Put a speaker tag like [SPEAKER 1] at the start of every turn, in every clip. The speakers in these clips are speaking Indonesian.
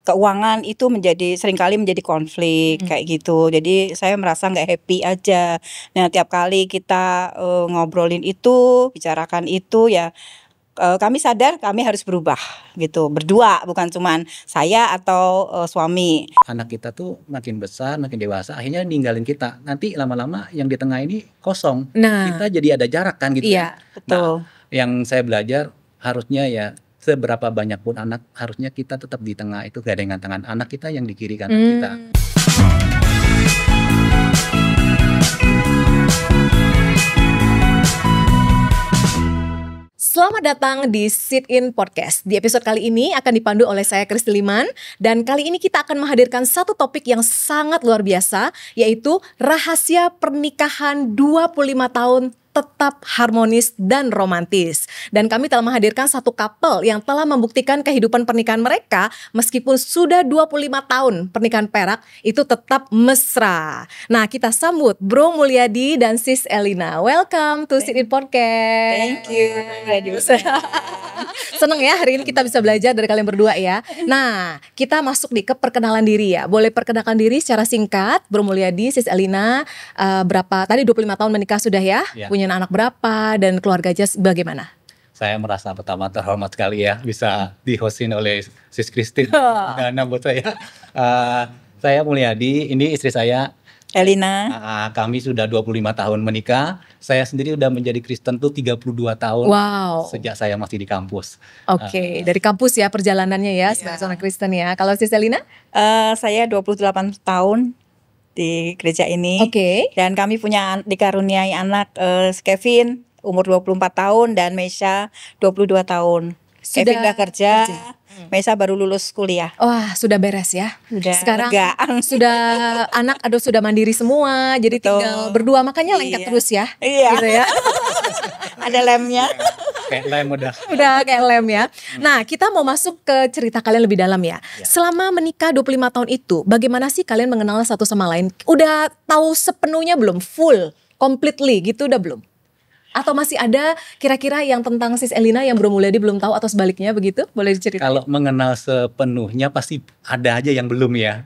[SPEAKER 1] keuangan itu seringkali menjadi konflik kayak gitu. Jadi saya merasa nggak happy aja. Nah, tiap kali kita ngobrolin itu, bicarakan itu ya, kami sadar kami harus berubah gitu. Berdua, bukan cuman saya atau suami.
[SPEAKER 2] Anak kita tuh makin besar, makin dewasa, akhirnya ninggalin kita. Nanti lama-lama yang di tengah ini kosong. Kita jadi ada jarak kan gitu.
[SPEAKER 1] Iya, betul.
[SPEAKER 2] Yang saya belajar harusnya ya seberapa banyak pun anak, harusnya kita tetap di tengah, itu gandengan tangan anak kita yang di kiri kanan kita.
[SPEAKER 3] Selamat datang di Sit In Podcast. Di episode kali ini akan dipandu oleh saya Kristi Liman. Dan kali ini kita akan menghadirkan satu topik yang sangat luar biasa, yaitu rahasia pernikahan 25 tahun tetap harmonis dan romantis. Dan kami telah menghadirkan satu couple yang telah membuktikan kehidupan pernikahan mereka meskipun sudah 25 tahun pernikahan perak itu tetap mesra. Nah, kita sambut Bro Mulyadi dan Sis Elina. Welcome to Sit In Podcast.
[SPEAKER 1] Thank you.
[SPEAKER 3] Seneng ya hari ini kita bisa belajar dari kalian berdua ya. Nah, kita masuk ke perkenalan diri ya. Boleh perkenalkan diri secara singkat, Bro Mulyadi, Sis Elina, berapa tadi 25 tahun menikah sudah ya? Punya anak berapa dan keluarganya bagaimana?
[SPEAKER 2] Saya merasa pertama terhormat sekali ya bisa di-hostin oleh Sis Christine. Dana buat saya. Saya Mulyadi, ini istri saya
[SPEAKER 1] Elina.
[SPEAKER 2] Kami sudah 25 tahun menikah. Saya sendiri udah menjadi Kristen tuh 32 tahun.
[SPEAKER 3] Wow.
[SPEAKER 2] Sejak saya masih di kampus.
[SPEAKER 3] Oke, dari kampus ya perjalanannya ya sebagai seorang Kristen ya. Kalau Sis Elina?
[SPEAKER 1] Saya 28 tahun di gereja ini.
[SPEAKER 3] Oke.
[SPEAKER 1] Dan kami dikaruniai anak Kevin umur 24 tahun dan Mesha 22 tahun. Kevin udah kerja. Mesha baru lulus kuliah.
[SPEAKER 3] Wah, sudah beres ya. Sekarang
[SPEAKER 1] lega.
[SPEAKER 3] Sudah anak sudah mandiri semua, jadi tinggal berdua, makanya lengket terus ya.
[SPEAKER 1] Iya.
[SPEAKER 3] Gitu ya.
[SPEAKER 1] Ada lemnya.
[SPEAKER 2] Kayak lem udah
[SPEAKER 3] kayak lem ya. Nah, kita mau masuk ke cerita kalian lebih dalam ya. Selama menikah 25 tahun itu, bagaimana sih kalian mengenal satu sama lain? Udah tahu sepenuhnya belum? Full, completely gitu udah belum? Atau masih ada kira-kira yang tentang Sis Elina yang Bro Mulyadi belum tahu atau sebaliknya begitu? Boleh diceritain?
[SPEAKER 2] Kalau mengenal sepenuhnya pasti ada aja yang belum ya.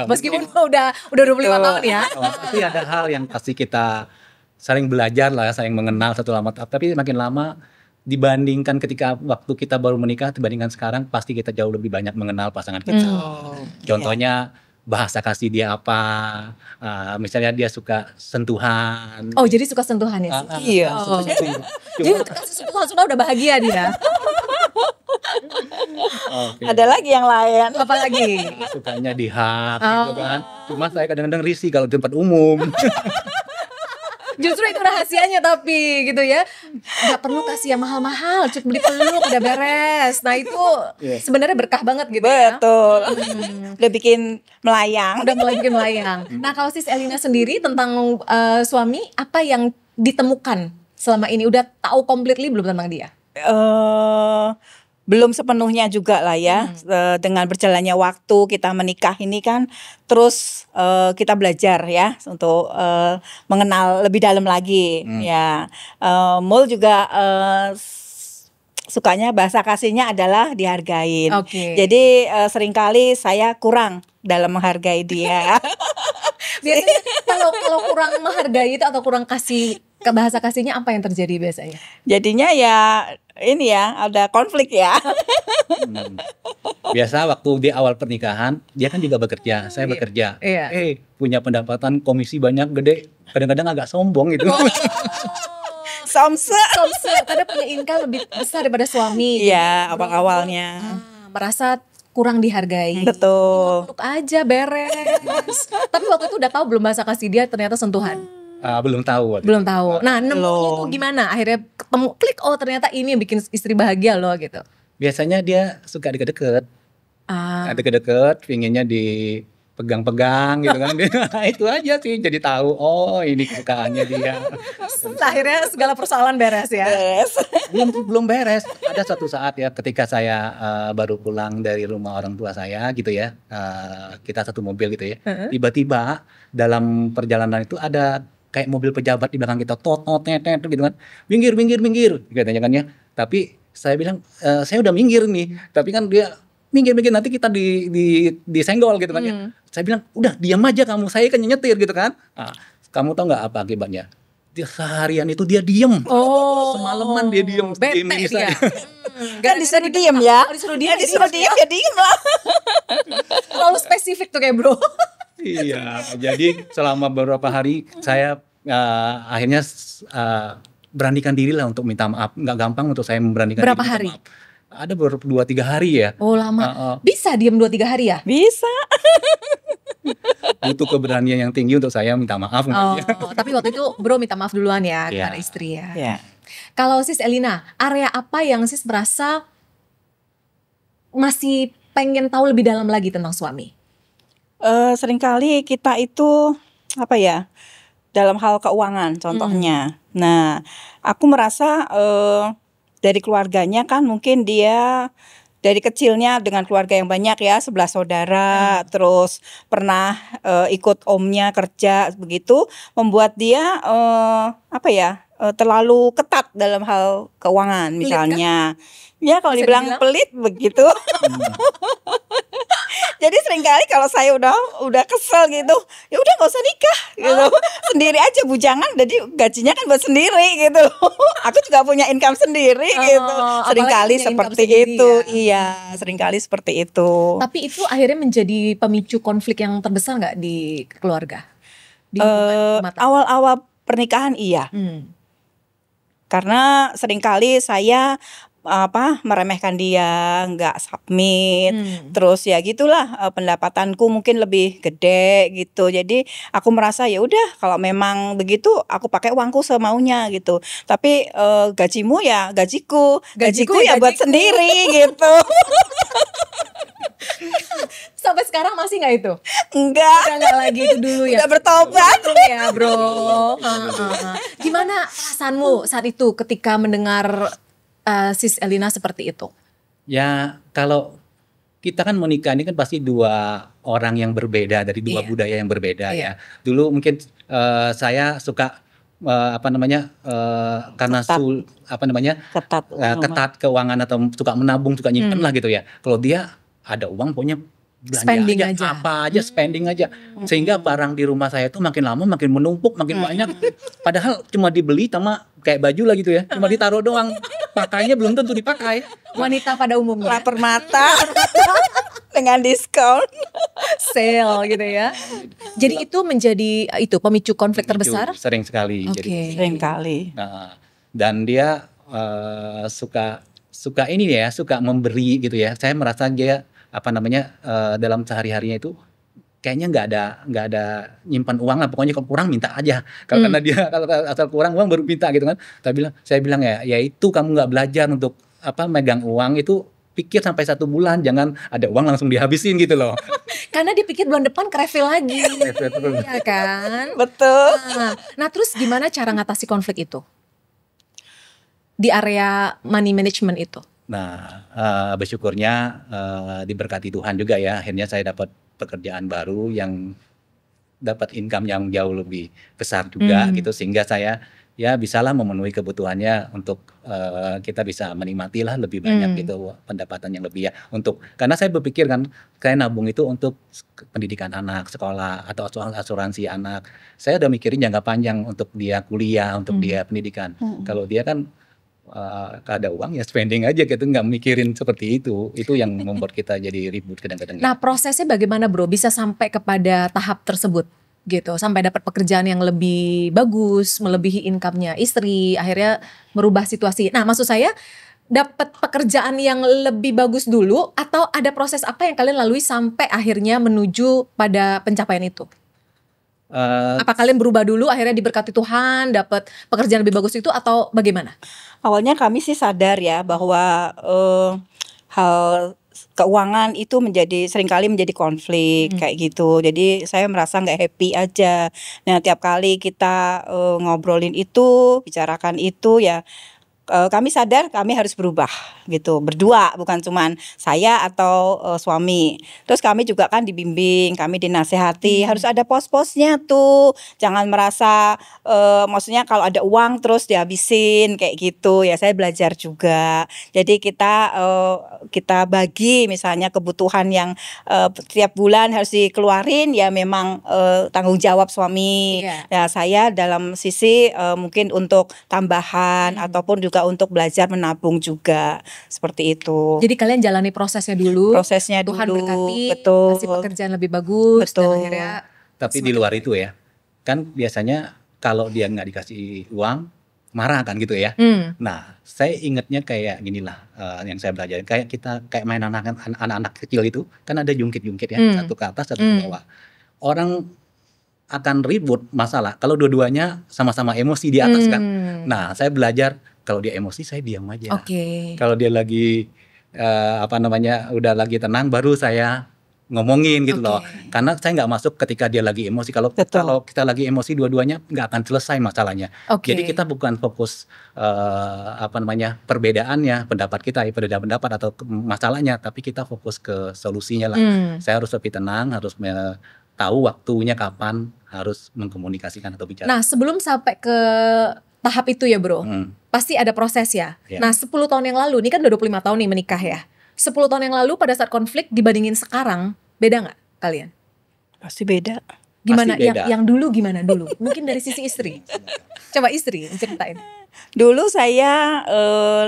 [SPEAKER 3] Meskipun udah 25 tahun ya.
[SPEAKER 2] Pasti ada hal yang pasti kita saling belajar lah, saling mengenal satu sama lain. Tapi makin lama dibandingkan ketika waktu kita baru menikah dibandingkan sekarang, pasti kita jauh lebih banyak mengenal pasangan kita. Contohnya bahasa kasih dia apa, misalnya dia suka sentuhan.
[SPEAKER 3] Oh, jadi suka sentuhan ya?
[SPEAKER 1] Iya.
[SPEAKER 3] Jadi kasih sentuhan sudah udah bahagia dia.
[SPEAKER 1] Ada lagi yang lain.
[SPEAKER 3] Apa lagi?
[SPEAKER 2] Sukanya dihak gitu kan. Cuma saya kadang-kadang risih kalau di tempat umum.
[SPEAKER 3] Justru itu rahasianya tapi gitu ya. Gak perlu kasih yang mahal-mahal, cukup dipeluk udah beres. Nah itu sebenarnya berkah banget gitu ya.
[SPEAKER 1] Betul. Udah bikin melayang.
[SPEAKER 3] Udah mulai bikin melayang. Nah kalau Sis Elina sendiri tentang suami, apa yang ditemukan selama ini? Udah tahu completely belum tentang dia?
[SPEAKER 1] Belum sepenuhnya juga lah ya. Dengan berjalannya waktu kita menikah ini kan terus kita belajar ya untuk mengenal lebih dalam lagi ya. Mul juga sukanya bahasa kasihnya adalah dihargain. Jadi seringkali saya kurang dalam menghargai dia.
[SPEAKER 3] Biasanya kalau kurang menghargai itu atau kurang kasih ke bahasa kasihnya, apa yang terjadi biasanya?
[SPEAKER 1] Jadinya ya ini ya ada konflik ya.
[SPEAKER 2] Biasa waktu di awal pernikahan dia kan juga bekerja, saya bekerja. Punya pendapatan komisi banyak gede, kadang-kadang agak sombong gitu.
[SPEAKER 1] Somse,
[SPEAKER 3] kadang punya income lebih besar daripada suami.
[SPEAKER 1] Iya, awal-awalnya.
[SPEAKER 3] Merasa kurang dihargai.
[SPEAKER 1] Betul.
[SPEAKER 3] Untuk aja beres. Tapi waktu itu udah tahu belum bahasa kasih dia ternyata sentuhan?
[SPEAKER 2] Belum tahu.
[SPEAKER 3] Belum tahu. Nah, nemunya tuh gimana? Akhirnya ketemu, klik, oh ternyata ini yang bikin istri bahagia loh gitu.
[SPEAKER 2] Biasanya dia suka deket-deket. Deket-deket, pinginnya dipegang-pegang gitu kan. Itu aja sih, jadi tahu, oh ini kesukaannya dia.
[SPEAKER 3] Akhirnya segala persoalan beres ya?
[SPEAKER 2] Belum beres. Ada suatu saat ya ketika saya baru pulang dari rumah orang tua saya gitu ya. Kita satu mobil gitu ya. Tiba-tiba dalam perjalanan itu ada kayak mobil pejabat di belakang kita, tot gitu kan, minggir katanya kan ya. Tapi saya bilang saya udah minggir nih, tapi kan dia minggir nanti kita disenggol gitu kan ya. Saya bilang udah diam aja kamu, saya kan nyetir gitu kan. Nah, kamu tahu nggak apa akibatnya? Dia seharian itu dia diem. Semalaman dia diem.
[SPEAKER 3] Bete
[SPEAKER 2] diemin
[SPEAKER 3] dia.
[SPEAKER 2] saya.
[SPEAKER 1] Kan disuruh diem ya.
[SPEAKER 3] Disuruh diem,
[SPEAKER 1] Disuruh diem ya diem lah.
[SPEAKER 3] terlalu spesifik tuh kayak bro.
[SPEAKER 2] Iya, jadi selama beberapa hari saya akhirnya beranikan diri lah untuk minta maaf. Nggak gampang untuk saya memberanikan
[SPEAKER 3] Berapa
[SPEAKER 2] diri minta
[SPEAKER 3] hari?
[SPEAKER 2] maaf. Ada baru 2-3 hari ya.
[SPEAKER 3] Oh lama. Bisa diem 2-3 hari ya?
[SPEAKER 1] Bisa.
[SPEAKER 2] Butuh keberanian yang tinggi untuk saya minta maaf.
[SPEAKER 3] Tapi waktu itu bro minta maaf duluan ya
[SPEAKER 2] Iya.
[SPEAKER 3] kepada istri ya.
[SPEAKER 1] Ya.
[SPEAKER 3] Kalau Sis Elina, area apa yang Sis merasa masih pengen tahu lebih dalam lagi tentang suami?
[SPEAKER 1] Seringkali kita itu apa ya, dalam hal keuangan contohnya. Nah, aku merasa dari keluarganya kan mungkin dia dari kecilnya dengan keluarga yang banyak ya, 11 saudara, terus pernah ikut omnya kerja begitu, membuat dia apa ya, terlalu ketat dalam hal keuangan
[SPEAKER 3] Pelit
[SPEAKER 1] misalnya. Ya kalau
[SPEAKER 3] Bisa
[SPEAKER 1] dibilang
[SPEAKER 3] dibilang?
[SPEAKER 1] pelit begitu. Jadi seringkali kalau saya udah kesel gitu, ya udah nggak usah nikah gitu, sendiri aja bujangan, jadi gajinya kan buat sendiri gitu. Aku juga punya income sendiri gitu. Seringkali
[SPEAKER 3] apalagi punya income
[SPEAKER 1] seperti
[SPEAKER 3] sendiri
[SPEAKER 1] itu,
[SPEAKER 3] ya.
[SPEAKER 1] iya, seringkali seperti itu.
[SPEAKER 3] Tapi itu akhirnya menjadi pemicu konflik yang terbesar nggak di keluarga? Di hubungan rumah tangga?
[SPEAKER 1] Awal-awal pernikahan iya, karena seringkali saya meremehkan dia, nggak submit, terus ya gitulah, pendapatanku mungkin lebih gede gitu. Jadi aku merasa ya udah kalau memang begitu aku pakai uangku semaunya gitu. Tapi gajimu ya gajiku ya buat
[SPEAKER 3] gajiku.
[SPEAKER 1] sendiri gitu.
[SPEAKER 3] Sampai sekarang masih nggak itu?
[SPEAKER 1] Enggak,
[SPEAKER 3] Udah nggak lagi itu dulu ya?
[SPEAKER 1] udah bertobat.
[SPEAKER 3] Untung ya bro. Gimana perasaanmu saat itu ketika mendengar Sis Elina seperti itu?
[SPEAKER 2] Ya kalau kita kan menikah ini kan pasti dua orang yang berbeda dari dua
[SPEAKER 3] Iya.
[SPEAKER 2] budaya yang berbeda
[SPEAKER 3] Iya.
[SPEAKER 2] ya. Dulu mungkin saya suka karena
[SPEAKER 1] Ketat.
[SPEAKER 2] ketat keuangan atau suka menabung, suka nyimpen lah gitu ya. Kalau dia ada uang pokoknya belanja
[SPEAKER 3] Spending
[SPEAKER 2] aja,
[SPEAKER 3] aja.
[SPEAKER 2] apa aja spending aja. Sehingga barang di rumah saya tuh makin lama makin menumpuk, makin banyak. Padahal cuma dibeli sama kayak baju lah gitu ya. Cuma ditaruh doang. Pakainya belum tentu dipakai.
[SPEAKER 3] Wanita pada umumnya.
[SPEAKER 1] Lapar mata dengan diskon.
[SPEAKER 3] Sale gitu ya. Jadi itu menjadi pemicu konflik terbesar?
[SPEAKER 2] Sering sekali.
[SPEAKER 3] Oke.
[SPEAKER 2] Jadi,
[SPEAKER 1] Seringkali.
[SPEAKER 2] nah, dan dia suka ini ya, suka memberi gitu ya. Saya merasa dia dalam sehari-harinya itu kayaknya nggak ada nyimpan uang lah, pokoknya kalau kurang minta aja. Karena dia kalau asal kurang uang baru minta gitu kan. Saya bilang ya itu kamu nggak belajar untuk megang uang itu, pikir sampai 1 bulan, jangan ada uang langsung dihabisin gitu loh.
[SPEAKER 3] Karena dia pikir bulan depan ke-refill lagi. Iya kan?
[SPEAKER 1] Betul.
[SPEAKER 3] Nah terus gimana cara ngatasi konflik itu? Di area money management itu?
[SPEAKER 2] Nah, bersyukurnya diberkati Tuhan juga ya. Akhirnya saya dapat pekerjaan baru yang dapat income yang jauh lebih besar juga gitu, sehingga saya ya bisalah memenuhi kebutuhannya untuk kita bisa menikmati lah lebih banyak gitu pendapatan yang lebih ya. Karena saya berpikir kan, saya nabung itu untuk pendidikan anak, sekolah atau asuransi anak. Saya udah mikirin jangka panjang untuk dia kuliah, untuk dia pendidikan. Kalau dia kan ada uang ya spending aja gitu, nggak mikirin seperti itu yang membuat kita jadi ribut kadang-kadang.
[SPEAKER 3] Nah prosesnya bagaimana bro bisa sampai kepada tahap tersebut gitu, sampai dapat pekerjaan yang lebih bagus, melebihi income-nya istri, akhirnya merubah situasi. Nah maksud saya dapat pekerjaan yang lebih bagus dulu, atau ada proses apa yang kalian lalui sampai akhirnya menuju pada pencapaian itu? Apa kalian berubah dulu akhirnya diberkati Tuhan dapat pekerjaan lebih bagus itu, atau bagaimana?
[SPEAKER 1] Awalnya kami sih sadar ya bahwa hal keuangan itu seringkali menjadi konflik kayak gitu. Jadi saya merasa nggak happy aja. Nah tiap kali kita ngobrolin itu, bicarakan itu ya, kami sadar kami harus berubah gitu, berdua, bukan cuman saya atau suami. Terus kami juga kan dibimbing, kami dinasehati, harus ada pos-posnya tuh. Jangan merasa maksudnya kalau ada uang terus dihabisin kayak gitu. Ya saya belajar juga. Jadi kita bagi misalnya kebutuhan yang setiap bulan harus dikeluarin, ya memang tanggung jawab suami. Ya saya dalam sisi mungkin untuk tambahan ataupun juga untuk belajar menabung juga, seperti itu.
[SPEAKER 3] Jadi kalian jalani prosesnya dulu.
[SPEAKER 1] Prosesnya
[SPEAKER 3] Tuhan
[SPEAKER 1] dulu,
[SPEAKER 3] berkati,
[SPEAKER 1] betul.
[SPEAKER 3] kasih pekerjaan lebih bagus, dan
[SPEAKER 1] Betul.
[SPEAKER 3] akhirnya
[SPEAKER 2] Tapi di luar itu ya, kan biasanya kalau dia nggak dikasih uang marah kan gitu ya. Nah, saya ingatnya kayak ginilah yang saya belajar, kayak main anak-anak kecil itu kan ada jungkit-jungkit ya, satu ke atas satu ke bawah. Orang akan ribut masalah kalau dua-duanya sama-sama emosi di atas kan. Nah, saya belajar kalau dia emosi saya diam aja. Kalau dia lagi udah lagi tenang baru saya ngomongin gitu loh. Karena saya nggak masuk ketika dia lagi emosi. Kalau kita lagi emosi dua-duanya nggak akan selesai masalahnya. Jadi kita bukan fokus perbedaannya, pendapat kita ya, berbeda pendapat atau masalahnya, tapi kita fokus ke solusinya lah. Saya harus lebih tenang, harus tahu waktunya kapan harus mengkomunikasikan atau bicara.
[SPEAKER 3] Nah, sebelum sampai ke tahap itu ya bro, pasti ada proses ya. Nah 10 tahun yang lalu, ini kan udah 25 tahun nih menikah ya. 10 tahun yang lalu pada saat konflik dibandingin sekarang, beda nggak kalian?
[SPEAKER 1] Pasti beda.
[SPEAKER 3] Gimana?
[SPEAKER 2] Pasti beda.
[SPEAKER 3] Yang dulu gimana dulu? Mungkin dari sisi istri. Coba istri ceritain.
[SPEAKER 1] Dulu saya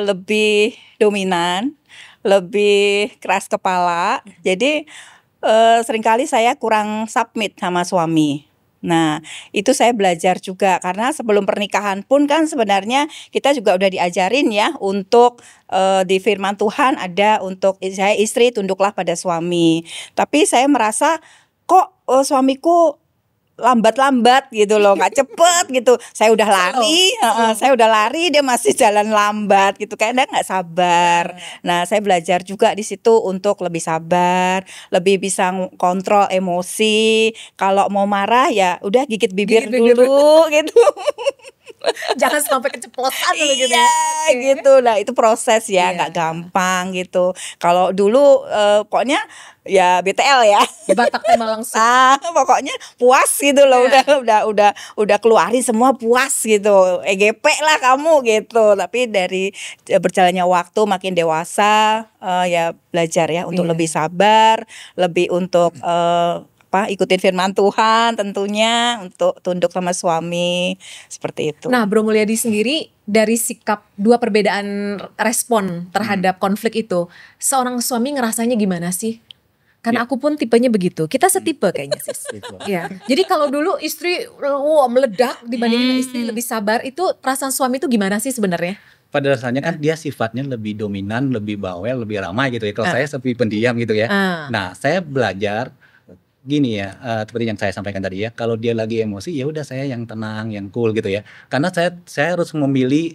[SPEAKER 1] lebih dominan, lebih keras kepala. Jadi seringkali saya kurang submit sama suami. Nah, itu saya belajar juga karena sebelum pernikahan pun kan sebenarnya kita juga udah diajarin ya untuk di firman Tuhan ada untuk saya istri tunduklah pada suami. Tapi saya merasa kok suamiku lambat-lambat gitu loh, nggak cepet gitu. Saya udah lari, dia masih jalan lambat gitu. Kayaknya nggak sabar. Nah, saya belajar juga di situ untuk lebih sabar, lebih bisa kontrol emosi. Kalau mau marah ya udah gigit bibir dulu gitu.
[SPEAKER 3] Jangan sampai keceplosan dulu gitu ya.
[SPEAKER 1] Gitu. Nah, itu proses ya, nggak gampang gitu. Kalau dulu pokoknya ya BTL ya.
[SPEAKER 3] Batak tema langsung.
[SPEAKER 1] Pokoknya puas gitu loh, udah keluarin semua puas gitu. EGP lah kamu gitu. Tapi dari berjalannya waktu makin dewasa ya belajar ya untuk lebih sabar, lebih untuk ikutin firman Tuhan tentunya, untuk tunduk sama suami, seperti itu.
[SPEAKER 3] Nah, Bro Mulyadi sendiri dari sikap dua perbedaan respon terhadap konflik itu, seorang suami ngerasanya gimana sih? Karena aku pun tipenya begitu. Kita setipe kayaknya sis. Ya. Jadi kalau dulu istri meledak dibandingin istri lebih sabar, itu perasaan suami itu gimana sih sebenarnya?
[SPEAKER 2] Pada dasarnya kan dia sifatnya lebih dominan, lebih bawel, lebih ramai gitu ya. Kalau saya seperti pendiam gitu ya. Nah, saya belajar gini ya, seperti yang saya sampaikan tadi ya, kalau dia lagi emosi ya udah saya yang tenang, yang cool gitu ya. Karena saya harus memilih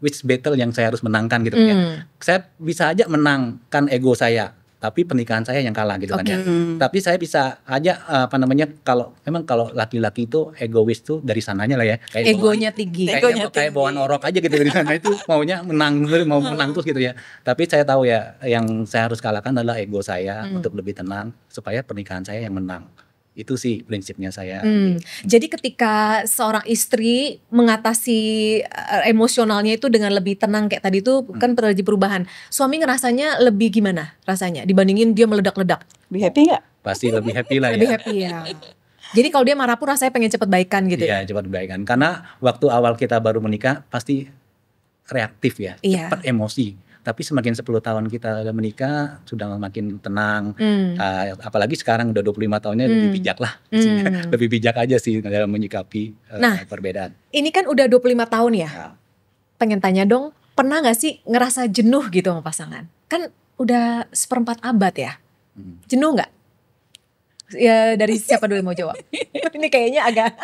[SPEAKER 2] which battle yang saya harus menangkan gitu ya. Saya bisa aja menangkan ego saya, tapi pernikahan saya yang kalah gitu kan ya. Tapi saya bisa aja kalau laki-laki itu egois tuh dari sananya lah ya. Kayak
[SPEAKER 3] egonya tinggi.
[SPEAKER 2] Kayak bawaan orok aja gitu dari sana itu maunya mau menang terus gitu ya. Tapi saya tahu ya yang saya harus kalahkan adalah ego saya untuk lebih tenang supaya pernikahan saya yang menang. Itu sih prinsipnya saya.
[SPEAKER 3] Jadi ketika seorang istri mengatasi emosionalnya itu dengan lebih tenang kayak tadi itu kan terjadi perubahan. Suami ngerasanya lebih gimana rasanya dibandingin dia meledak-ledak?
[SPEAKER 1] Lebih happy nggak?
[SPEAKER 2] Pasti lebih happy lah ya.
[SPEAKER 3] Lebih happy ya. Jadi kalau dia marah pun rasanya pengen cepet baikan gitu ya?
[SPEAKER 2] Iya, cepat baikan. Karena waktu awal kita baru menikah pasti reaktif ya, cepat emosi. Tapi semakin 10 tahun kita udah menikah sudah makin tenang. Apalagi sekarang udah 25 tahunnya lebih bijak lah. Lebih bijak aja sih dalam menyikapi perbedaan.
[SPEAKER 3] Ini kan udah 25 tahun ya. Pengen tanya dong, pernah gak sih ngerasa jenuh gitu sama pasangan? Kan udah 1/4 abad ya. Jenuh gak? Ya dari siapa dulu yang mau jawab? Ini kayaknya agak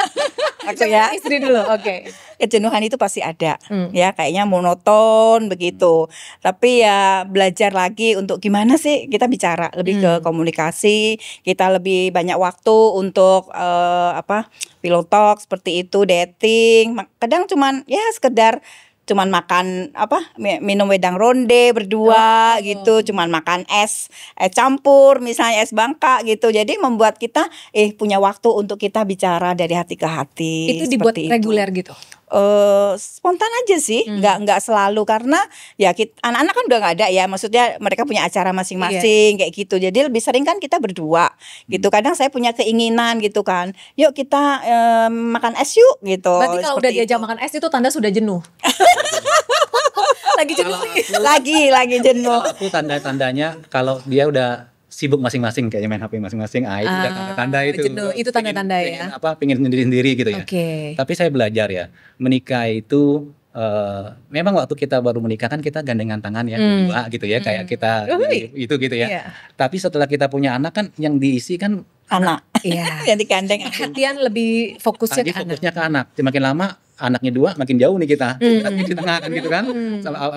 [SPEAKER 1] aku ya.
[SPEAKER 3] Istri dulu, oke.
[SPEAKER 1] Kejenuhan itu pasti ada, ya kayaknya monoton begitu. Tapi ya belajar lagi untuk gimana sih kita bicara lebih ke komunikasi, kita lebih banyak waktu untuk pillow talk seperti itu, dating. Kadang cuman ya sekedar cuman makan minum wedang ronde berdua gitu, cuman makan es campur misalnya es bangka gitu. Jadi membuat kita punya waktu untuk kita bicara dari hati ke hati.
[SPEAKER 3] Itu dibuat
[SPEAKER 1] seperti itu.
[SPEAKER 3] reguler gitu.
[SPEAKER 1] Spontan aja sih, nggak selalu, karena ya anak-anak kan udah nggak ada ya, maksudnya mereka punya acara masing-masing kayak gitu. Jadi lebih sering kan kita berdua gitu. Kadang saya punya keinginan gitu kan, yuk kita makan es yuk gitu.
[SPEAKER 3] Berarti kalau udah
[SPEAKER 1] Seperti
[SPEAKER 3] diajak
[SPEAKER 1] itu.
[SPEAKER 3] makan es itu tanda sudah jenuh. Lagi jenuh nih.
[SPEAKER 1] lagi jenuh.
[SPEAKER 2] Itu tanda-tandanya kalau dia udah sibuk masing-masing, kayaknya main HP masing-masing, itu udah tanda-tanda itu.
[SPEAKER 3] jenuh. Itu tanda-tanda ya.
[SPEAKER 2] Pengen sendiri-sendiri gitu ya.
[SPEAKER 3] Oke.
[SPEAKER 2] Tapi saya belajar ya, menikah itu memang waktu kita baru menikah kan kita gandengan tangan ya, berdua gitu ya, kayak kita itu gitu ya.
[SPEAKER 3] Iya.
[SPEAKER 2] Tapi setelah kita punya anak kan yang diisi kan
[SPEAKER 1] Anak
[SPEAKER 3] Iya.
[SPEAKER 1] yang digandeng.
[SPEAKER 3] Perhatian lebih fokusnya
[SPEAKER 2] dia
[SPEAKER 3] ke anak.
[SPEAKER 2] fokusnya ke anak. Makin lama anaknya 2 makin jauh nih kita. Anaknya di tengah kan gitu kan.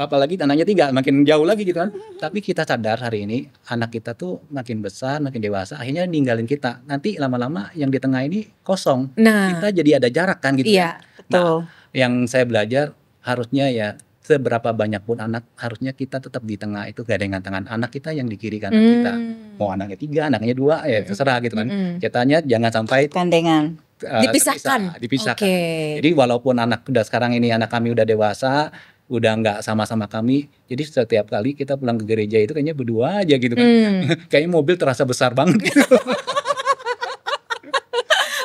[SPEAKER 2] Apalagi anaknya 3 makin jauh lagi gitu kan. Tapi kita sadar hari ini anak kita tuh makin besar, makin dewasa, akhirnya ninggalin kita. Nanti lama-lama yang di tengah ini kosong.
[SPEAKER 3] Nah,
[SPEAKER 2] Kita jadi ada jarak kan gitu.
[SPEAKER 3] iya.
[SPEAKER 1] Betul.
[SPEAKER 2] Yang saya belajar harusnya ya seberapa banyak pun anak, harusnya kita tetap di tengah itu gandengan tangan anak kita yang di kiri kanan kita. Mau anaknya 3, anaknya 2 ya terserah gitu kan. Ceritanya jangan sampai
[SPEAKER 1] Gandengan.
[SPEAKER 3] Dipisahkan.
[SPEAKER 2] dipisahkan.
[SPEAKER 3] Oke.
[SPEAKER 2] Jadi walaupun anak udah sekarang ini anak kami udah dewasa, udah nggak sama-sama kami, jadi setiap kali kita pulang ke gereja itu kayaknya berdua aja gitu kan. Kayaknya mobil terasa besar banget gitu.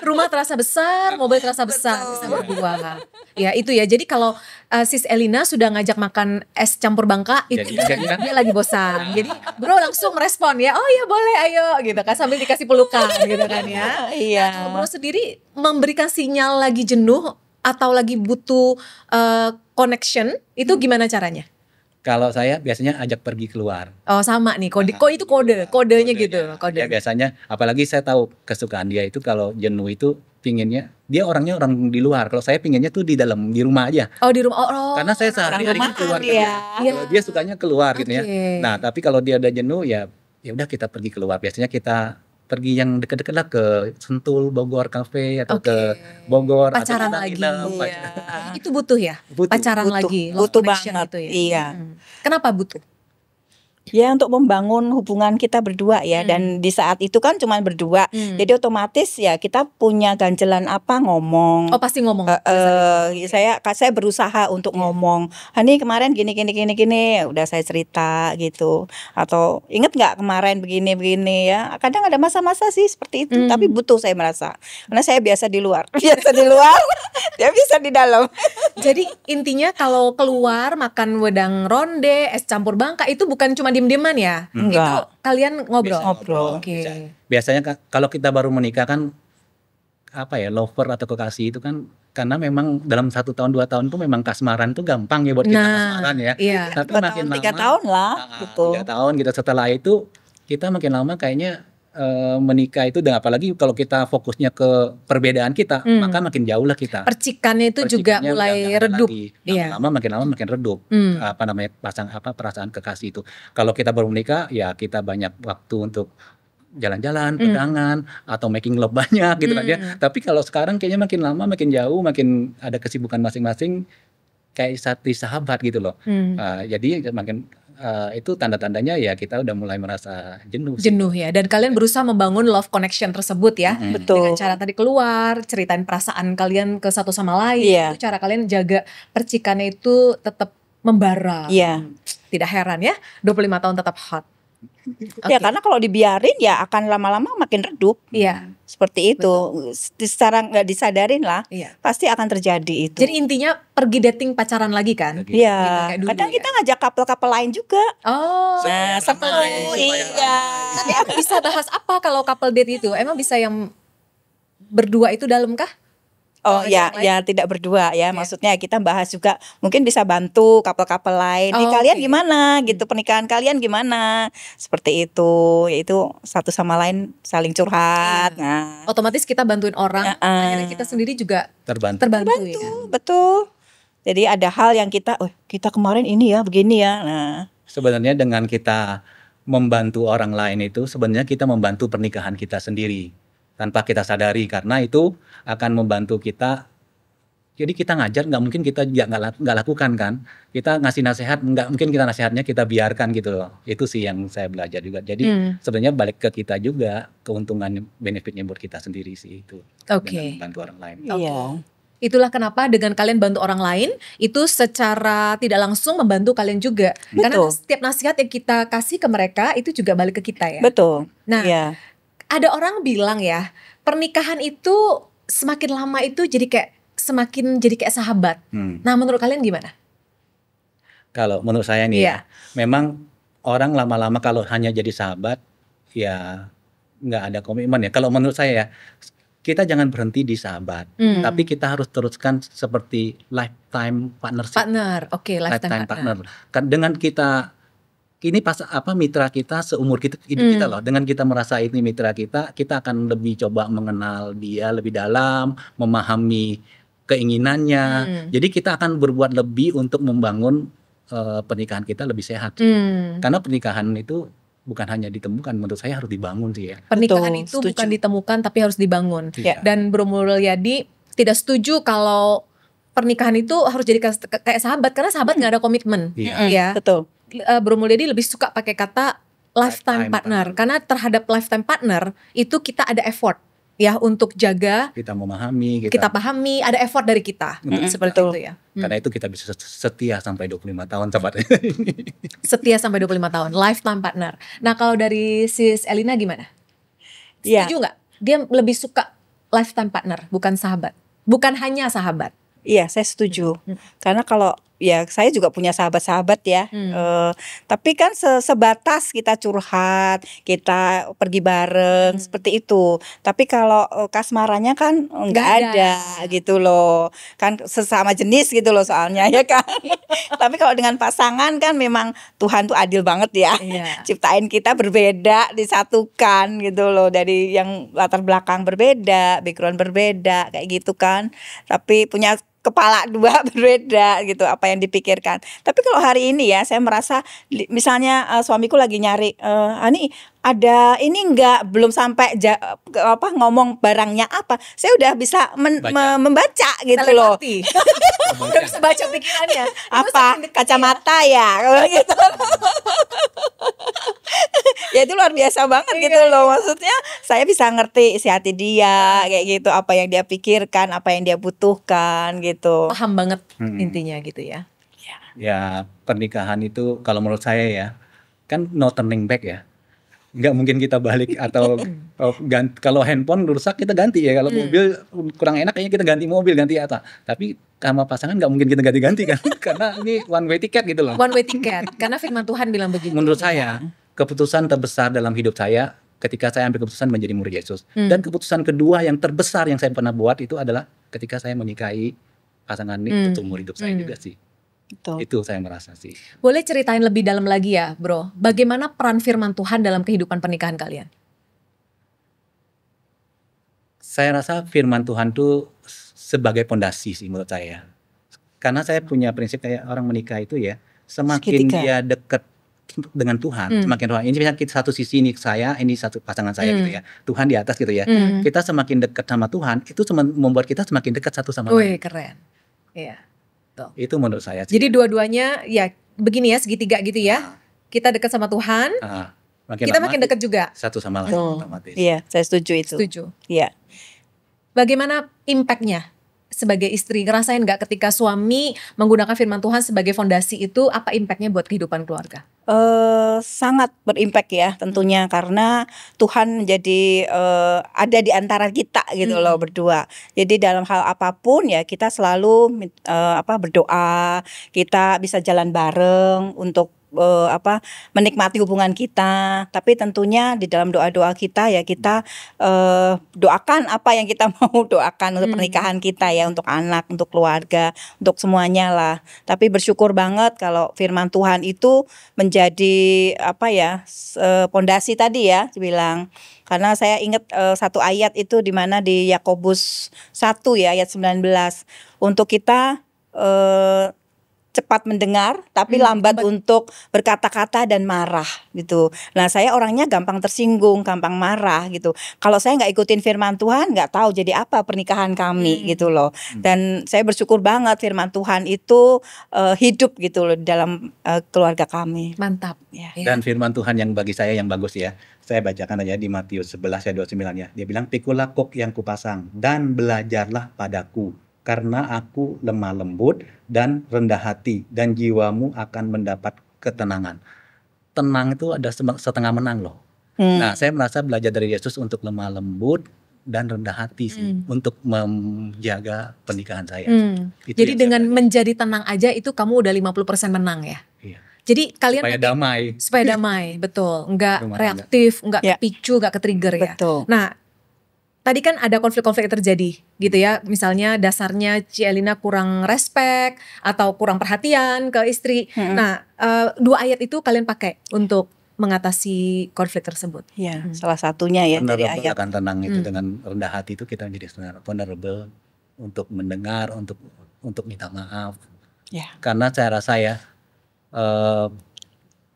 [SPEAKER 3] Rumah terasa besar, mobil terasa besar, bisa berdua. Ya itu ya. Jadi kalau Sis Elina sudah ngajak makan es campur bangka, itu
[SPEAKER 2] Jadi,
[SPEAKER 3] dia lagi bosan. Jadi bro langsung merespon ya, oh ya boleh ayo gitu kan, sambil dikasih pelukan gitu kan ya.
[SPEAKER 1] Iya.
[SPEAKER 3] Kalau bro sendiri memberikan sinyal lagi jenuh atau lagi butuh connection, itu gimana caranya?
[SPEAKER 2] Kalau saya biasanya ajak pergi keluar.
[SPEAKER 3] Oh sama nih, itu kodenya gitu.
[SPEAKER 2] Ya biasanya, apalagi saya tahu kesukaan dia itu kalau jenuh itu pinginnya, dia orangnya orang di luar. Kalau saya pinginnya tuh di dalam, di rumah aja.
[SPEAKER 3] Oh di rumah, oh.
[SPEAKER 2] Karena saya sehari-hari
[SPEAKER 1] rumahan
[SPEAKER 2] keluar
[SPEAKER 1] dia.
[SPEAKER 2] kerja. Kalau dia sukanya keluar gitu ya.
[SPEAKER 3] Oke.
[SPEAKER 2] Nah tapi kalau dia udah jenuh ya udah kita pergi keluar. Biasanya kita pergi yang deket-deket lah ke Sentul, Bogor Cafe atau
[SPEAKER 3] Oke.
[SPEAKER 2] ke Bogor. atau
[SPEAKER 3] Pacaran
[SPEAKER 2] kita
[SPEAKER 3] lagi.
[SPEAKER 2] nginep,
[SPEAKER 1] Iya.
[SPEAKER 3] Itu butuh ya?
[SPEAKER 2] Butuh.
[SPEAKER 3] Pacaran
[SPEAKER 1] Butuh.
[SPEAKER 3] lagi, love
[SPEAKER 1] Butuh
[SPEAKER 3] connection
[SPEAKER 1] banget.
[SPEAKER 3] itu ya.
[SPEAKER 1] Iya.
[SPEAKER 3] Kenapa butuh?
[SPEAKER 1] Ya untuk membangun hubungan kita berdua ya, dan di saat itu kan cuma berdua. Jadi otomatis ya kita punya ganjelan apa ngomong.
[SPEAKER 3] Oh pasti ngomong.
[SPEAKER 1] Saya berusaha untuk ngomong. Hani kemarin gini udah saya cerita gitu. Atau inget nggak kemarin begini ya. Kadang ada masa-masa sih seperti itu, tapi butuh, saya merasa. Karena saya biasa di luar. Biasa di luar, dia bisa di dalam.
[SPEAKER 3] Jadi intinya kalau keluar makan wedang ronde, es campur bangka itu bukan cuma diem-dieman ya? Itu
[SPEAKER 1] Enggak.
[SPEAKER 3] kalian ngobrol?
[SPEAKER 2] Bisa
[SPEAKER 1] Ngobrol.
[SPEAKER 3] Oke.
[SPEAKER 2] Biasanya kalau kita baru menikah kan apa ya, lover atau kekasih itu kan karena memang dalam 1 tahun 2 tahun tuh memang kasmaran tuh gampang ya buat kita kasmaran ya.
[SPEAKER 3] Iya.
[SPEAKER 2] Tapi
[SPEAKER 1] 2
[SPEAKER 2] makin
[SPEAKER 1] tahun,
[SPEAKER 2] lama
[SPEAKER 1] 3 tahun lah gitu.
[SPEAKER 2] 3 tahun gitu, setelah itu kita makin lama kayaknya menikah itu, dan apalagi kalau kita fokusnya ke perbedaan kita, maka makin jauh lah kita.
[SPEAKER 3] Percikannya itu juga
[SPEAKER 2] Percikannya udah
[SPEAKER 3] mulai
[SPEAKER 2] nggak ada
[SPEAKER 3] redup.
[SPEAKER 2] lagi.
[SPEAKER 3] Iya.
[SPEAKER 2] Makin lama makin redup. Apa namanya, perasaan kekasih itu. Kalau kita baru menikah ya kita banyak waktu untuk jalan-jalan, pegangan, atau making love banyak gitu kan ya. Tapi kalau sekarang kayaknya makin lama makin jauh, makin ada kesibukan masing-masing, kayak sahabat gitu loh. Jadi makin itu tanda-tandanya ya kita udah mulai merasa jenuh.
[SPEAKER 3] Jenuh ya. Dan kalian berusaha membangun love connection tersebut ya.
[SPEAKER 1] Betul.
[SPEAKER 3] Dengan cara tadi keluar, ceritain perasaan kalian ke satu sama lain.
[SPEAKER 1] Iya.
[SPEAKER 3] Itu cara kalian jaga percikannya itu tetap membara.
[SPEAKER 1] Iya.
[SPEAKER 3] Tidak heran ya, 25 tahun tetap hot.
[SPEAKER 1] Ya
[SPEAKER 3] Oke.
[SPEAKER 1] karena kalau dibiarin ya akan lama-lama makin redup.
[SPEAKER 3] Iya.
[SPEAKER 1] Seperti itu. Secara nggak disadarin lah,
[SPEAKER 3] Iya.
[SPEAKER 1] pasti akan terjadi itu.
[SPEAKER 3] Jadi intinya pergi dating pacaran lagi kan?
[SPEAKER 2] Gitu.
[SPEAKER 1] Iya,
[SPEAKER 3] Gitu, kayak dulu
[SPEAKER 1] kadang
[SPEAKER 3] ya.
[SPEAKER 1] kita ngajak couple-couple lain juga.
[SPEAKER 3] Oh.
[SPEAKER 1] Nah, seperti
[SPEAKER 2] ramai,
[SPEAKER 1] iya.
[SPEAKER 3] Tapi aku bisa bahas apa kalau couple date itu? Emang bisa yang berdua itu dalam kah?
[SPEAKER 1] Oh
[SPEAKER 3] ada
[SPEAKER 1] ya,
[SPEAKER 3] yang lain?
[SPEAKER 1] ya tidak berdua ya.
[SPEAKER 3] Iya.
[SPEAKER 1] Maksudnya kita bahas juga, mungkin bisa bantu couple-couple lain.
[SPEAKER 3] Oh,
[SPEAKER 1] Kalian
[SPEAKER 3] oke.
[SPEAKER 1] gimana gitu, pernikahan kalian gimana? Seperti itu, yaitu satu sama lain saling curhat. Nah,
[SPEAKER 3] Otomatis kita bantuin orang, akhirnya kita sendiri juga
[SPEAKER 2] Terbantu.
[SPEAKER 3] terbantu ya.
[SPEAKER 1] betul. Jadi ada hal yang kita kemarin ini ya, begini ya. Nah,
[SPEAKER 2] Sebenarnya dengan kita membantu orang lain itu sebenarnya kita membantu pernikahan kita sendiri tanpa kita sadari, karena itu akan membantu kita Jadi kita ngajar nggak mungkin kita nggak lakukan kan. Kita ngasih nasihat nggak mungkin kita nasihatnya kita biarkan gitu loh. Itu sih yang saya belajar juga. Jadi sebenarnya balik ke kita juga, keuntungan benefitnya buat kita sendiri sih itu.
[SPEAKER 3] Oke.
[SPEAKER 2] Dengan bantu orang lain.
[SPEAKER 1] Iya.
[SPEAKER 3] Itulah kenapa dengan kalian bantu orang lain itu secara tidak langsung membantu kalian juga. Karena
[SPEAKER 1] Betul.
[SPEAKER 3] setiap nasihat yang kita kasih ke mereka itu juga balik ke kita ya.
[SPEAKER 1] Betul.
[SPEAKER 3] Nah,
[SPEAKER 1] Iya.
[SPEAKER 3] ada orang bilang ya, pernikahan itu semakin lama itu semakin jadi kayak sahabat. Nah, menurut kalian gimana?
[SPEAKER 2] Kalau menurut saya nih
[SPEAKER 3] Iya.
[SPEAKER 2] ya, memang orang lama-lama kalau hanya jadi sahabat, ya nggak ada komitmen ya. Kalau menurut saya ya, kita jangan berhenti di sahabat, tapi kita harus teruskan seperti lifetime partnership.
[SPEAKER 3] Partner, oke, lifetime partner.
[SPEAKER 2] Kan dengan kita ini mitra kita seumur hidup kita loh. Dengan kita merasa ini mitra kita akan lebih coba mengenal dia lebih dalam, memahami keinginannya. Jadi kita akan berbuat lebih untuk membangun pernikahan kita lebih sehat. Karena pernikahan itu bukan hanya ditemukan, menurut saya harus dibangun sih ya.
[SPEAKER 3] Pernikahan
[SPEAKER 1] Betul,
[SPEAKER 3] itu
[SPEAKER 1] setuju.
[SPEAKER 3] bukan ditemukan tapi harus dibangun.
[SPEAKER 2] Iya.
[SPEAKER 3] Dan Bro Mulyadi tidak setuju kalau pernikahan itu harus jadi kayak sahabat karena sahabat nggak ada komitmen.
[SPEAKER 2] Iya.
[SPEAKER 3] Ya.
[SPEAKER 1] Betul.
[SPEAKER 3] Bro Mulyadi lebih suka pakai kata lifetime
[SPEAKER 2] Lifetime
[SPEAKER 3] partner
[SPEAKER 2] partner.
[SPEAKER 3] karena terhadap lifetime partner itu kita ada effort ya untuk jaga,
[SPEAKER 2] Kita memahami,
[SPEAKER 3] kita pahami, ada effort dari kita. Seperti
[SPEAKER 1] Betul.
[SPEAKER 3] itu ya.
[SPEAKER 2] karena itu kita bisa setia sampai 25 tahun sahabat.
[SPEAKER 3] Setia sampai 25 tahun, lifetime partner. Nah, kalau dari Sis Elina gimana?
[SPEAKER 1] Iya.
[SPEAKER 3] Setuju nggak? Dia lebih suka lifetime partner, bukan sahabat. Bukan hanya sahabat.
[SPEAKER 1] Iya, saya setuju. Karena kalau ya saya juga punya sahabat-sahabat ya. Tapi kan sebatas kita curhat, kita pergi bareng seperti itu. Tapi kalau kasmarannya kan
[SPEAKER 3] Nggak
[SPEAKER 1] nggak ada gitu loh. Kan sesama jenis gitu loh soalnya ya kan. Tapi kalau dengan pasangan kan memang Tuhan tuh adil banget ya.
[SPEAKER 3] Iya.
[SPEAKER 1] Ciptain kita berbeda, disatukan gitu loh, dari yang latar belakang berbeda, background berbeda kayak gitu kan. Tapi punya kepala dua berbeda gitu apa yang dipikirkan. Tapi kalau hari ini ya saya merasa misalnya suamiku lagi nyari Ani ada ini enggak, belum sampai ngomong barangnya apa, saya udah bisa membaca gitu loh.
[SPEAKER 3] Telepati. Udah bisa baca pikirannya.
[SPEAKER 1] Apa kacamata ya kalau gitu. Ya itu luar biasa banget gitu loh, maksudnya saya bisa ngerti isi hati dia kayak gitu, apa yang dia pikirkan, apa yang dia butuhkan gitu.
[SPEAKER 3] Paham banget intinya gitu ya.
[SPEAKER 2] Ya pernikahan itu kalau menurut saya ya, kan no turning back ya. Nggak mungkin kita balik atau kalau handphone rusak kita ganti ya, kalau mobil kurang enak kayaknya kita ganti mobil, ganti apa. Tapi sama pasangan nggak mungkin kita ganti-ganti kan, karena ini one way ticket gitu loh.
[SPEAKER 3] One way ticket, karena firman Tuhan bilang begitu.
[SPEAKER 2] Menurut saya keputusan terbesar dalam hidup saya ketika saya ambil keputusan menjadi murid Yesus. Dan keputusan kedua yang terbesar yang saya pernah buat itu adalah ketika saya menikahi pasangan ini untuk umur hidup saya juga sih.
[SPEAKER 1] Betul.
[SPEAKER 2] Itu saya merasa sih.
[SPEAKER 3] Boleh ceritain lebih dalam lagi ya, Bro? Bagaimana peran firman Tuhan dalam kehidupan pernikahan kalian?
[SPEAKER 2] Saya rasa firman Tuhan tuh sebagai pondasi sih menurut saya. Karena saya punya prinsip kayak orang menikah itu ya, semakin
[SPEAKER 1] Segitiga.
[SPEAKER 2] dia dekat dengan Tuhan, semakin Tuhan. Ini misalnya kita satu sisi ini saya, ini satu pasangan saya gitu ya. Tuhan di atas gitu ya. Kita semakin dekat sama Tuhan, itu membuat kita semakin dekat satu sama
[SPEAKER 3] Wih,
[SPEAKER 2] lain.
[SPEAKER 3] keren. Iya.
[SPEAKER 2] Itu menurut saya sih.
[SPEAKER 3] Jadi dua-duanya ya begini ya, segitiga gitu ya. Kita dekat sama Tuhan, kita
[SPEAKER 2] lama
[SPEAKER 3] makin dekat juga.
[SPEAKER 2] satu sama lain.
[SPEAKER 1] Betul.
[SPEAKER 2] otomatis.
[SPEAKER 1] Iya, saya setuju itu.
[SPEAKER 3] Setuju.
[SPEAKER 1] Iya.
[SPEAKER 3] Bagaimana impactnya sebagai istri? Ngerasain nggak ketika suami menggunakan firman Tuhan sebagai fondasi itu, apa impactnya buat kehidupan keluarga?
[SPEAKER 1] Sangat berimpact ya tentunya, karena Tuhan jadi ada di antara kita gitu loh berdua. Jadi dalam hal apapun ya kita selalu berdoa, kita bisa jalan bareng untuk menikmati hubungan kita. Tapi tentunya di dalam doa-doa kita ya kita doakan apa yang kita mau doakan untuk pernikahan kita ya, untuk anak, untuk keluarga, untuk semuanya lah. Tapi bersyukur banget kalau firman Tuhan itu menjadi pondasi tadi ya bilang. Karena saya ingat satu ayat itu di mana di Yakobus 1 ya ayat 19, untuk kita cepat mendengar tapi lambat untuk berkata-kata dan marah gitu. Nah saya orangnya gampang tersinggung, gampang marah gitu. Kalau saya nggak ikutin firman Tuhan, nggak tahu jadi apa pernikahan kami gitu loh. Dan saya bersyukur banget firman Tuhan itu hidup gitu loh dalam keluarga kami.
[SPEAKER 3] Mantap.
[SPEAKER 1] Ya.
[SPEAKER 2] Dan firman Tuhan yang bagi saya yang bagus ya. Saya bacakan aja di Matius 11 ayat 29 ya. Dia bilang, "Pikulah kok yang kupasang dan belajarlah padaku, karena aku lemah lembut dan rendah hati, dan jiwamu akan mendapat ketenangan." Tenang itu ada setengah menang loh. Nah, saya merasa belajar dari Yesus untuk lemah lembut dan rendah hati sih, untuk menjaga pernikahan saya. Itu
[SPEAKER 3] Jadi
[SPEAKER 2] yang saya
[SPEAKER 3] dengan
[SPEAKER 2] belajar.
[SPEAKER 3] menjadi tenang aja itu kamu udah 50% menang ya.
[SPEAKER 2] Iya.
[SPEAKER 3] Jadi kalian
[SPEAKER 2] Supaya damai.
[SPEAKER 3] supaya damai, betul. Enggak
[SPEAKER 2] Rumah tangga.
[SPEAKER 3] reaktif, enggak
[SPEAKER 1] Ya.
[SPEAKER 3] kepicu, enggak ke-trigger ya.
[SPEAKER 1] Betul.
[SPEAKER 3] Nah, tadi kan ada konflik-konflik yang terjadi gitu ya. Misalnya dasarnya Ci Elina kurang respect atau kurang perhatian ke istri. Nah, 2 ayat itu kalian pakai untuk mengatasi konflik tersebut.
[SPEAKER 1] Ya, salah satunya ya dari
[SPEAKER 2] Vulnerable
[SPEAKER 1] ayat.
[SPEAKER 2] akan tenang itu, dengan rendah hati itu kita menjadi vulnerable untuk mendengar, untuk minta maaf.
[SPEAKER 1] Ya.
[SPEAKER 2] Karena saya rasa ya,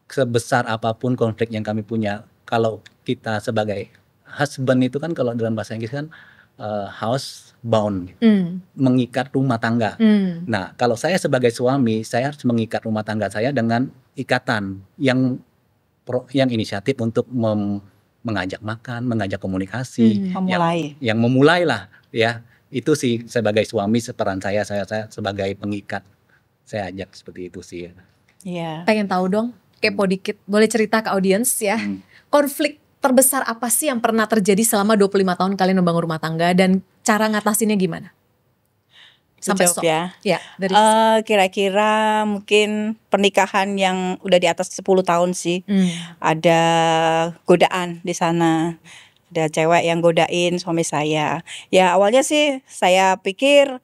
[SPEAKER 2] sebesar apapun konflik yang kami punya, kalau kita sebagai husband itu kan, kalau dalam bahasa Inggris kan house bound, mengikat rumah tangga. Nah, kalau saya sebagai suami, saya harus mengikat rumah tangga saya dengan ikatan yang inisiatif untuk mengajak makan, mengajak komunikasi,
[SPEAKER 1] Memulai.
[SPEAKER 2] yang memulai lah ya. Itu sih sebagai suami, peran saya sebagai pengikat, saya ajak seperti itu sih.
[SPEAKER 1] Iya.
[SPEAKER 3] Pengen tahu dong, kepo dikit. Boleh cerita ke audiens ya. Konflik terbesar apa sih yang pernah terjadi selama 25 tahun kalian membangun rumah tangga dan cara ngatasinnya gimana? Sampai
[SPEAKER 1] Jawab ya.
[SPEAKER 3] Ya, dari
[SPEAKER 1] Kira-kira mungkin pernikahan yang udah di atas 10 tahun sih. Ada godaan di sana. Ada cewek yang godain suami saya. Ya awalnya sih saya pikir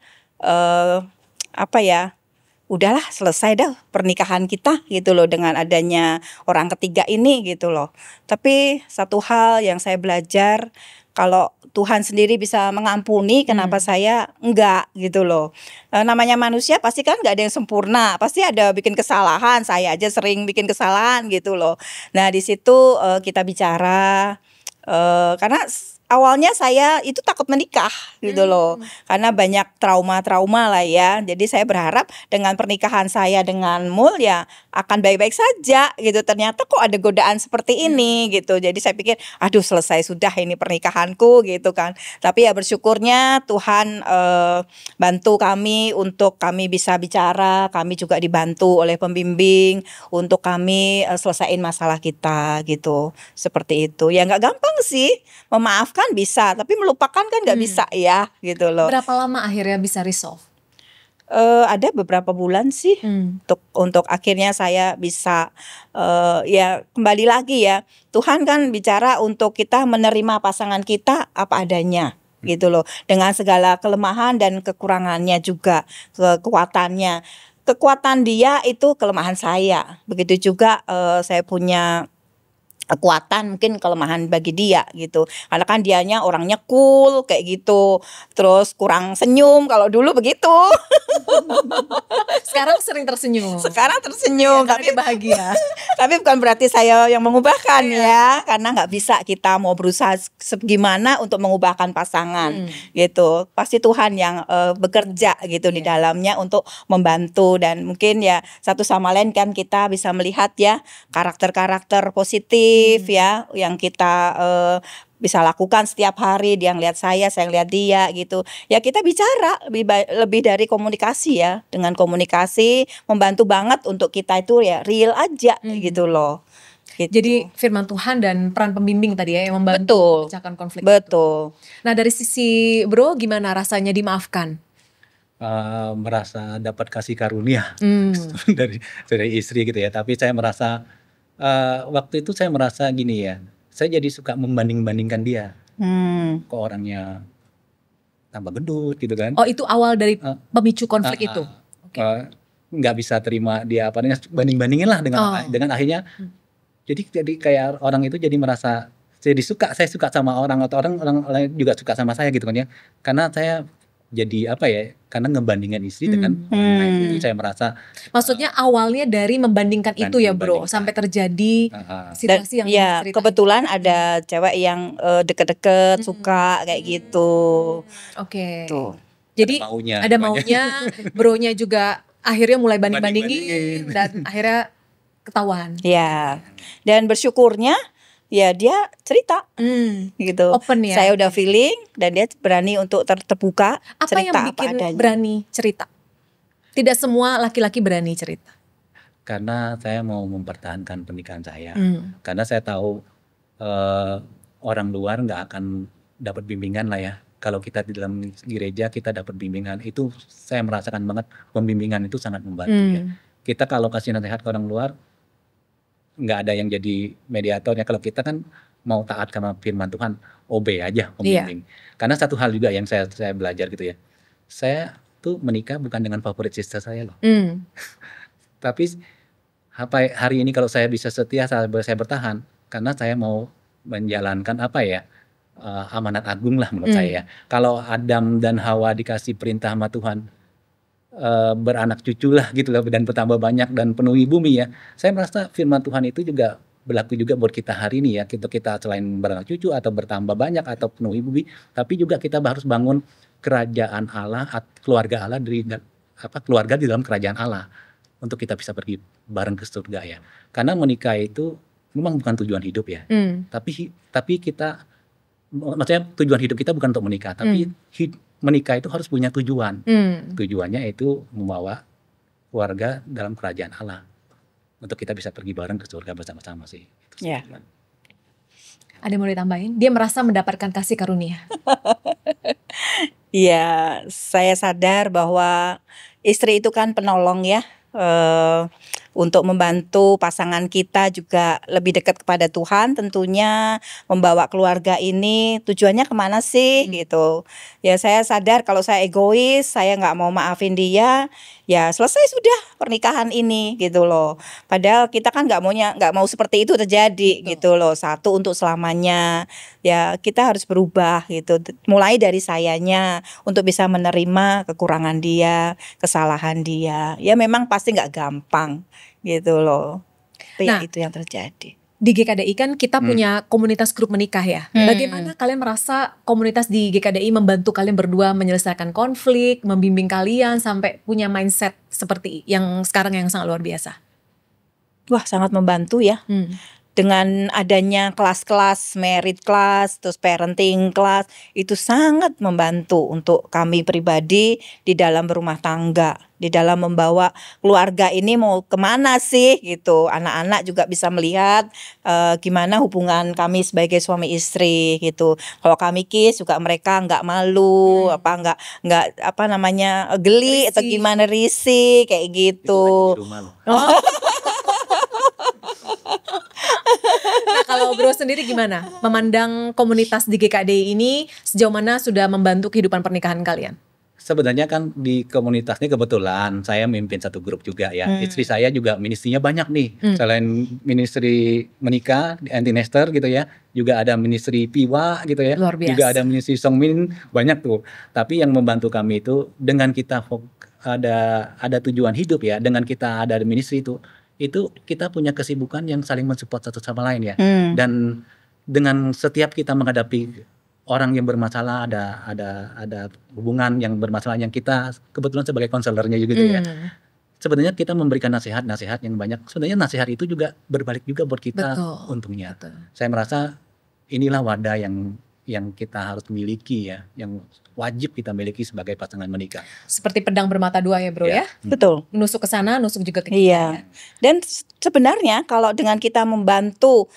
[SPEAKER 1] apa ya, udahlah selesai dah pernikahan kita gitu loh dengan adanya orang ketiga ini gitu loh. Tapi satu hal yang saya belajar, kalau Tuhan sendiri bisa mengampuni, kenapa saya enggak gitu loh. Namanya manusia pasti kan nggak ada yang sempurna, pasti ada bikin kesalahan. Saya aja sering bikin kesalahan gitu loh. Nah di situ kita bicara, karena awalnya saya itu takut menikah gitu loh, karena banyak trauma-trauma lah ya. Jadi saya berharap dengan pernikahan saya dengan Mul ya akan baik-baik saja gitu. Ternyata kok ada godaan seperti ini gitu. Jadi saya pikir aduh selesai sudah ini pernikahanku gitu kan. Tapi ya bersyukurnya Tuhan bantu kami untuk kami bisa bicara. Kami juga dibantu oleh pembimbing untuk kami selesaiin masalah kita gitu. Seperti itu. Ya nggak gampang sih, memaafkan bisa, tapi melupakan kan nggak bisa ya gitu loh.
[SPEAKER 3] berapa lama akhirnya bisa resolve?
[SPEAKER 1] Ada beberapa bulan sih untuk akhirnya saya bisa ya kembali lagi ya. Tuhan kan bicara untuk kita menerima pasangan kita apa adanya gitu loh, dengan segala kelemahan dan kekurangannya juga, kekuatannya. Kekuatan dia itu kelemahan saya. Begitu juga saya punya kekuatan mungkin kelemahan bagi dia gitu. Karena kan dianya orangnya cool kayak gitu. Terus kurang senyum, kalau dulu begitu.
[SPEAKER 3] Sekarang sering tersenyum.
[SPEAKER 1] Sekarang tersenyum,
[SPEAKER 3] Karena
[SPEAKER 1] tapi
[SPEAKER 3] dia bahagia.
[SPEAKER 1] tapi bukan berarti saya yang mengubahkan ya, karena nggak bisa kita mau berusaha segimana untuk mengubahkan pasangan gitu. Pasti Tuhan yang bekerja gitu di dalamnya untuk membantu, dan mungkin ya satu sama lain kan kita bisa melihat ya karakter-karakter positif ya yang kita bisa lakukan setiap hari. Dia ngeliat saya ngeliat dia gitu. Ya kita bicara lebih dari komunikasi ya. Dengan komunikasi membantu banget untuk kita itu ya real aja gitu loh. Gitu.
[SPEAKER 3] Jadi firman Tuhan dan peran pembimbing tadi ya yang membantu
[SPEAKER 1] Betul.
[SPEAKER 3] memecahkan konflik.
[SPEAKER 1] Betul.
[SPEAKER 3] Nah dari sisi bro gimana rasanya dimaafkan?
[SPEAKER 2] Merasa dapat kasih karunia dari istri gitu ya. Tapi saya merasa waktu itu saya merasa gini ya. Saya jadi suka membanding-bandingkan dia. Kok orangnya tambah gendut gitu kan.
[SPEAKER 3] Oh itu awal dari pemicu konflik itu?
[SPEAKER 2] Nggak bisa terima dia apa namanya, banding-bandingin lah dengan akhirnya. Jadi kayak orang itu jadi merasa saya suka sama orang, atau orang lain juga suka sama saya gitu kan ya. Karena saya jadi apa ya? Karena ngebandingkan istri dengan orang lain. Jadi saya merasa
[SPEAKER 3] Maksudnya awalnya dari membandingkan itu ya bro,
[SPEAKER 2] membandingkan.
[SPEAKER 3] sampai terjadi
[SPEAKER 2] dan
[SPEAKER 3] situasi yang
[SPEAKER 1] ya
[SPEAKER 3] diceritain.
[SPEAKER 1] kebetulan ada cewek yang deket-deket suka kayak gitu.
[SPEAKER 3] Oke.
[SPEAKER 1] Tuh.
[SPEAKER 3] Jadi
[SPEAKER 2] maunya,
[SPEAKER 3] ada
[SPEAKER 2] banyak.
[SPEAKER 3] maunya, bronya juga akhirnya mulai banding-bandingin
[SPEAKER 2] Banding-bandingin.
[SPEAKER 3] dan akhirnya ketahuan.
[SPEAKER 1] Ya. Dan bersyukurnya ya dia cerita gitu.
[SPEAKER 3] Open ya.
[SPEAKER 1] Saya udah feeling dan dia berani untuk terbuka
[SPEAKER 3] Apa
[SPEAKER 1] cerita
[SPEAKER 3] yang bikin
[SPEAKER 1] adanya.
[SPEAKER 3] berani cerita? Tidak semua laki-laki berani cerita.
[SPEAKER 2] Karena saya mau mempertahankan pernikahan saya.
[SPEAKER 3] Hmm.
[SPEAKER 2] Karena saya tahu orang luar nggak akan dapat bimbingan lah ya. Kalau kita di dalam gereja kita dapat bimbingan, itu saya merasakan banget pembimbingan itu sangat membantu ya. Kita kalau kasih nasihat ke orang luar nggak ada yang jadi mediatornya. Kalau kita kan mau taat sama firman Tuhan, OB aja pembimbing. Karena satu hal juga yang saya belajar gitu ya. Saya tuh menikah bukan dengan favorit sister saya loh. Tapi hari ini kalau saya bisa setia, saya bertahan karena saya mau menjalankan apa ya, amanat agung lah menurut saya. Kalau Adam dan Hawa dikasih perintah sama Tuhan beranak cucu lah gitu lah, dan bertambah banyak dan penuhi bumi ya. Saya merasa firman Tuhan itu juga berlaku juga buat kita hari ini ya. Kita selain beranak cucu atau bertambah banyak atau penuhi bumi, tapi juga kita harus bangun kerajaan Allah, keluarga Allah keluarga di dalam kerajaan Allah untuk kita bisa pergi bareng ke surga ya. Karena menikah itu memang bukan tujuan hidup ya. Tapi kita, maksudnya tujuan hidup kita bukan untuk menikah, tapi menikah itu harus punya tujuan. Tujuannya itu membawa keluarga dalam kerajaan Allah untuk kita bisa pergi bareng ke surga bersama-sama sih.
[SPEAKER 1] Ya.
[SPEAKER 3] Ada yang mau ditambahin? Dia merasa mendapatkan kasih karunia.
[SPEAKER 1] Iya, saya sadar bahwa istri itu kan penolong ya. Untuk membantu pasangan kita juga lebih dekat kepada Tuhan, tentunya membawa keluarga ini tujuannya kemana sih gitu. Ya saya sadar kalau saya egois, saya nggak mau maafin dia, ya selesai sudah pernikahan ini gitu loh. Padahal kita kan nggak mau seperti itu terjadi gitu loh. Satu, untuk selamanya ya kita harus berubah gitu. Mulai dari sayanya untuk bisa menerima kekurangan dia, kesalahan dia. Ya memang pasti nggak gampang gitu loh. Tapi ya itu yang terjadi.
[SPEAKER 3] Di GKDI kan kita punya komunitas grup menikah ya. Bagaimana kalian merasa komunitas di GKDI membantu kalian berdua menyelesaikan konflik, membimbing kalian sampai punya mindset seperti yang sekarang yang sangat luar biasa?
[SPEAKER 1] Wah, sangat membantu ya. Dengan adanya kelas-kelas, merit class, terus parenting class, itu sangat membantu untuk kami pribadi di dalam berumah tangga, di dalam membawa keluarga ini mau kemana sih gitu. Anak-anak juga bisa melihat gimana hubungan kami sebagai suami istri gitu. Kalau kami kiss juga mereka nggak malu, nggak apa namanya geli atau gimana, risih kayak gitu.
[SPEAKER 2] Di rumah loh.
[SPEAKER 3] Nah kalau bro sendiri gimana memandang komunitas di GKDI ini, sejauh mana sudah membantu kehidupan pernikahan kalian?
[SPEAKER 2] Sebenarnya kan di komunitas ini kebetulan saya mimpin satu grup juga ya. Istri saya juga ministrinya banyak nih. Selain ministri menikah di anti nester gitu ya, juga ada ministri piwa gitu ya.
[SPEAKER 3] Luar biasa.
[SPEAKER 2] Juga ada ministri songmin, banyak tuh. Tapi yang membantu kami itu dengan kita ada tujuan hidup ya, dengan kita ada ministri itu kita punya kesibukan yang saling mensupport satu sama lain ya. Dan dengan setiap kita menghadapi orang yang bermasalah, ada hubungan yang bermasalah yang kita kebetulan sebagai konselornya juga gitu ya. Sebenarnya kita memberikan nasihat yang banyak. Sebenarnya nasihat itu juga berbalik juga buat kita.
[SPEAKER 3] Betul,
[SPEAKER 2] untungnya.
[SPEAKER 3] betul.
[SPEAKER 2] Saya merasa inilah wadah yang kita harus miliki ya, yang wajib kita miliki sebagai pasangan menikah.
[SPEAKER 3] Seperti pedang bermata dua ya bro ya.
[SPEAKER 1] Betul.
[SPEAKER 3] Nusuk ke sana, nusuk juga ke kita.
[SPEAKER 1] Iya. Dan sebenarnya kalau dengan kita membantu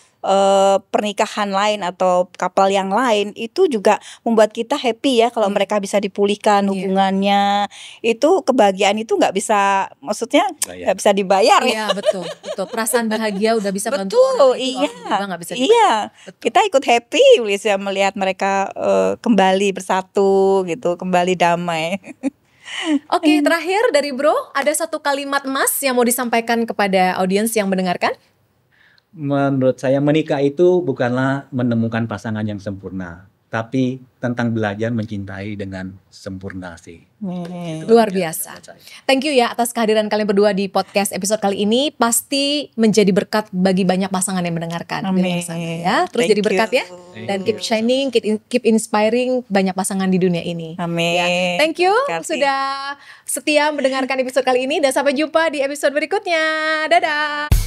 [SPEAKER 1] pernikahan lain atau couple yang lain, itu juga membuat kita happy ya kalau mereka bisa dipulihkan hubungannya. Itu kebahagiaan itu nggak bisa, maksudnya nggak bisa dibayar ya.
[SPEAKER 3] Iya betul, betul. Perasaan bahagia udah bisa bantu
[SPEAKER 1] Betul,
[SPEAKER 3] orang itu
[SPEAKER 1] iya.
[SPEAKER 3] juga nggak bisa dibayar.
[SPEAKER 1] Iya.
[SPEAKER 3] Betul.
[SPEAKER 1] Kita ikut happy bisa melihat mereka kembali bersatu gitu, kembali damai.
[SPEAKER 3] Oke, terakhir dari bro, ada satu kalimat emas yang mau disampaikan kepada audiens yang mendengarkan?
[SPEAKER 2] Menurut saya menikah itu bukanlah menemukan pasangan yang sempurna, tapi tentang belajar mencintai dengan sempurna sih.
[SPEAKER 3] Luar biasa. Thank you ya atas kehadiran kalian berdua di podcast episode kali ini. Pasti menjadi berkat bagi banyak pasangan yang mendengarkan. di luar sana ya. Terus
[SPEAKER 1] Thank
[SPEAKER 3] jadi berkat
[SPEAKER 1] you.
[SPEAKER 3] ya. Dan keep shining, keep inspiring banyak pasangan di dunia ini.
[SPEAKER 1] Amin.
[SPEAKER 3] Ya. Thank you
[SPEAKER 1] Kasih.
[SPEAKER 3] sudah setia mendengarkan episode kali ini dan sampai jumpa di episode berikutnya. Dadah.